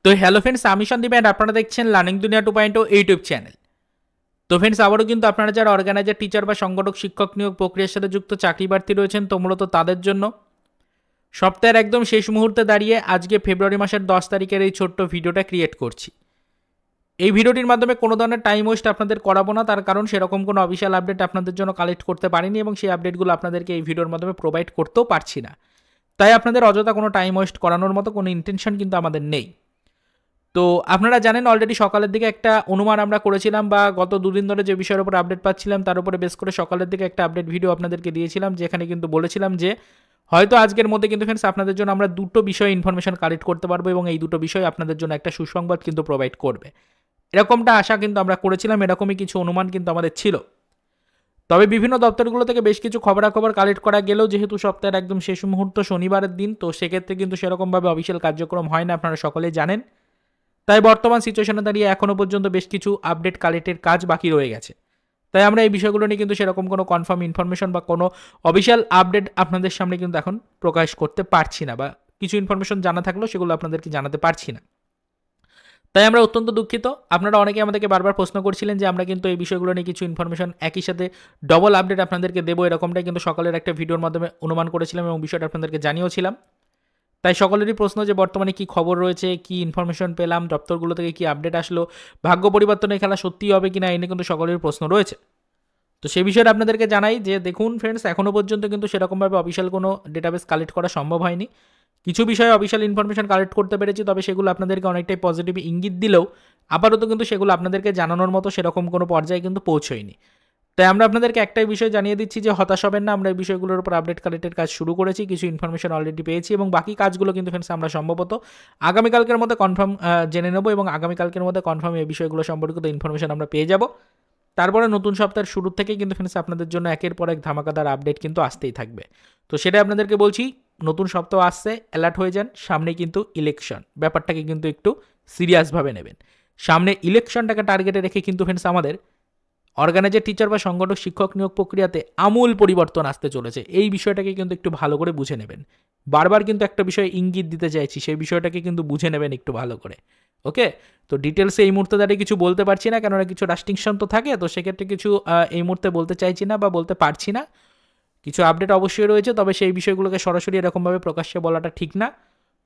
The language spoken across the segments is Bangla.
তো হ্যালো ফ্রেন্ডস, আমি সন্দীপ অ্যান্ড আপনারা দেখছেন লার্নিং দুনিয়া 2.0 ইউটিউব চ্যানেল। তো ফ্রেন্ডস, আবারও কিন্তু আপনারা যারা অর্গানাইজার, টিচার বা সংগঠক, শিক্ষক নিয়োগ প্রক্রিয়ার সাথে যুক্ত চাকরি প্রার্থী রয়েছেন, তো মূলত তাদের জন্য সপ্তাহের একদম শেষ মুহূর্তে দাঁড়িয়ে আজকে ফেব্রুয়ারি মাসের 10 তারিখের এই ছোট্ট ভিডিওটা ক্রিয়েট করছি। এই ভিডিওটির মাধ্যমে কোনো ধরনের টাইম ওয়েস্ট আপনাদের করাবো না, তার কারণ সেরকম কোনো অফিসিয়াল আপডেট আপনাদের জন্য কালেক্ট করতে পারিনি এবং সেই আপডেটগুলো আপনাদেরকে এই ভিডিওর মাধ্যমে প্রোভাইড করতেও পারছি না। তাই আপনাদের অযথা কোনো টাইম ওয়েস্ট করানোর মতো কোনো ইন্টেনশন কিন্তু আমাদের নেই। তো আপনারা জানেন অলরেডি সকালের দিকে একটা অনুমান আমরা করেছিলাম, বা গত দুদিন ধরে যে বিষয়ের উপর আপডেট পাচ্ছিলাম তার উপরে বেস করে সকালের দিকে একটা আপডেট ভিডিও আপনাদেরকে দিয়েছিলাম, যেখানে কিন্তু বলেছিলাম যে হয়তো আজকের মধ্যে কিন্তু ফ্রেন্ডস আপনাদের জন্য আমরা দুটো বিষয়ে ইনফরমেশন কালেক্ট করতে পারবো এবং এই দুটো বিষয় আপনাদের জন্য একটা সুসংবাদ কিন্তু প্রোভাইড করবে। এরকমটা আশা কিন্তু আমরা করেছিলাম, এরকমই কিছু অনুমান কিন্তু আমাদের ছিল। তবে বিভিন্ন দপ্তরগুলো থেকে বেশ কিছু খবরাখবর কালেক্ট করা গেলেও যেহেতু সপ্তাহের একদম শেষ মুহূর্ত শনিবারের দিন, তো সেক্ষেত্রে কিন্তু সেরকমভাবে অফিসিয়াল কার্যক্রম হয় না, আপনারা সকলেই জানেন। তাই বর্তমান সিচুয়েশনে দাঁড়িয়ে এখনও পর্যন্ত বেশ কিছু আপডেট কালেক্টের কাজ বাকি রয়ে গেছে। তাই আমরা এই বিষয়গুলো নিয়ে কিন্তু সেরকম কোনো কনফার্ম ইনফরমেশন বা কোনো অফিসিয়াল আপডেট আপনাদের সামনে কিন্তু এখন প্রকাশ করতে পারছি না, বা কিছু ইনফরমেশন জানা থাকলেও সেগুলো আপনাদেরকে জানাতে পারছি না। তাই আমরা অত্যন্ত দুঃখিত। আপনারা অনেকে আমাদেরকে বারবার প্রশ্ন করছিলেন যে আমরা কিন্তু এই বিষয়গুলো নিয়ে কিছু ইনফরমেশন একই সাথে ডবল আপডেট আপনাদেরকে দেবো, এরকমটাই কিন্তু সকালের একটা ভিডিওর মাধ্যমে অনুমান করেছিলাম এবং বিষয়টা আপনাদেরকে জানিয়েছিলাম। তাই সকলেরই প্রশ্ন যে বর্তমানে কি খবর রয়েছে, কি ইনফরমেশন পেলাম, দপ্তরগুলো থেকে কি আপডেট আসলো, ভাগ্য পরিবর্তনের খেলা সত্যিই হবে কিনা, এনে কিন্তু সকলেরই প্রশ্ন রয়েছে। তো সেই বিষয়ে আপনাদেরকে জানাই যে দেখুন ফ্রেন্ডস, এখনও পর্যন্ত কিন্তু সেরকমভাবে অফিসিয়াল কোনো ডেটাবেস কালেক্ট করা সম্ভব হয়নি। কিছু বিষয়ে অফিসিয়াল ইনফরমেশন কালেক্ট করতে পেরেছি, তবে সেগুলো আপনাদেরকে অনেকটাই পজিটিভ ইঙ্গিত দিলেও আপাতত কিন্তু সেগুলো আপনাদেরকে জানানোর মতো সেরকম কোনো পর্যায়ে কিন্তু পৌঁছয়নি। তাই আমরা আপনাদেরকে একটাই বিষয় জানিয়ে দিচ্ছি যে হতাশ হবেন না, আমরা এই বিষয়গুলোর উপর আপডেট কালেক্টের কাজ শুরু করেছি, কিছু ইনফরমেশন অলরেডি পেয়েছি এবং বাকি কাজগুলো কিন্তু ফ্রেন্ডস আমরা সম্ভবত আগামীকালকের মধ্যে কনফার্ম জেনে নেব এবং আগামীকালকের মধ্যে কনফার্ম এই বিষয়গুলো সম্পর্কিত ইনফরমেশন আমরা পেয়ে যাব। তারপরে নতুন সপ্তাহের শুরু থেকেই কিন্তু ফ্রেন্ডস আপনাদের জন্য একের পর এক ধামাকাদার আপডেট কিন্তু আসতেই থাকবে। তো সেটাই আপনাদেরকে বলছি, নতুন সপ্তাহ আসছে, অ্যালার্ট হয়ে যান। সামনে কিন্তু ইলেকশন, ব্যাপারটাকে কিন্তু একটু সিরিয়াসভাবে নেবেন। সামনে ইলেকশনটাকে টার্গেটে রেখে কিন্তু ফ্রেন্ডস আমাদের অর্গানাইজার, টিচার বা সংগঠক, শিক্ষক নিয়োগ প্রক্রিয়াতে আমূল পরিবর্তন আসতে চলেছে। এই বিষয়টাকে কিন্তু একটু ভালো করে বুঝে নেবেন। বারবার কিন্তু একটা বিষয় ইঙ্গিত দিতে চাইছি, সেই বিষয়টাকে কিন্তু বুঝে নেবেন একটু ভালো করে। ওকে, তো ডিটেলসে এই মুহূর্তে দাঁড়িয়ে কিছু বলতে পারছি না, কেননা কিছু রেস্ট্রিকশন তো থাকে, তো সেক্ষেত্রে কিছু এই মুহূর্তে বলতে চাইছি না বা বলতে পারছি না। কিছু আপডেট অবশ্যই রয়েছে, তবে সেই বিষয়গুলোকে সরাসরি এরকমভাবে প্রকাশ্যে বলাটা ঠিক না।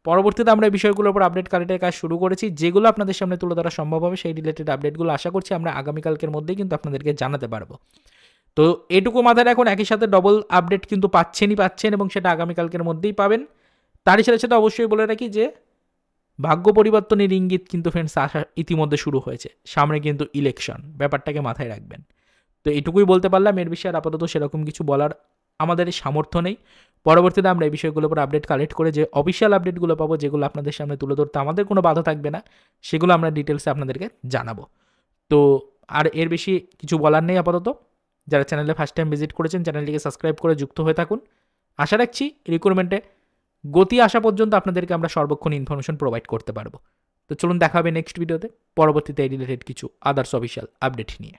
পরবর্তীতে আমরা এই বিষয়গুলোর উপর আপডেট কালেক্টের কাজ শুরু করেছি, যেগুলো আপনাদের সামনে তুলে ধরা সম্ভব হবে সেই রিলেটেড আপডেটগুলো আশা করছি আমরা আগামীকালকের মধ্যেই কিন্তু আপনাদেরকে জানাতে পারবো। তো এটুকু মাথায় রাখুন, একই সাথে ডবল আপডেট কিন্তু পাচ্ছেন এবং সেটা আগামীকালকের মধ্যেই পাবেন। তারই সাথে সাথে অবশ্যই বলে রাখি যে ভাগ্য পরিবর্তনের ইঙ্গিত কিন্তু ফ্রেন্ডস আসা ইতিমধ্যে শুরু হয়েছে। সামনে কিন্তু ইলেকশন, ব্যাপারটাকে মাথায় রাখবেন। তো এটুকুই বলতে পারলাম, এর বিষয়ে আপাতত সেরকম কিছু বলার আমাদের সামর্থ্য নেই। পরবর্তীতে আমরা এই বিষয়গুলোর উপর আপডেট কালেক্ট করে যে অফিসিয়াল আপডেটগুলো পাবো, যেগুলো আপনাদের সামনে তুলে ধরতে আমাদের কোনো বাধা থাকবে না, সেগুলো আমরা ডিটেলসে আপনাদেরকে জানাবো। তো আর এর বেশি কিছু বলার নেই আপাতত। যারা চ্যানেলে ফার্স্ট টাইম ভিজিট করেছেন, চ্যানেলটিকে সাবস্ক্রাইব করে যুক্ত হয়ে থাকুন। আশা রাখছি রিক্রুটমেন্টে গতি আসা পর্যন্ত আপনাদেরকে আমরা সর্বক্ষণ ইনফরমেশন প্রোভাইড করতে পারবো। তো চলুন দেখা হবে নেক্সট ভিডিওতে, পরবর্তীতে এই রিলেটেড কিছু আদার্স অফিসিয়াল আপডেট নিয়ে।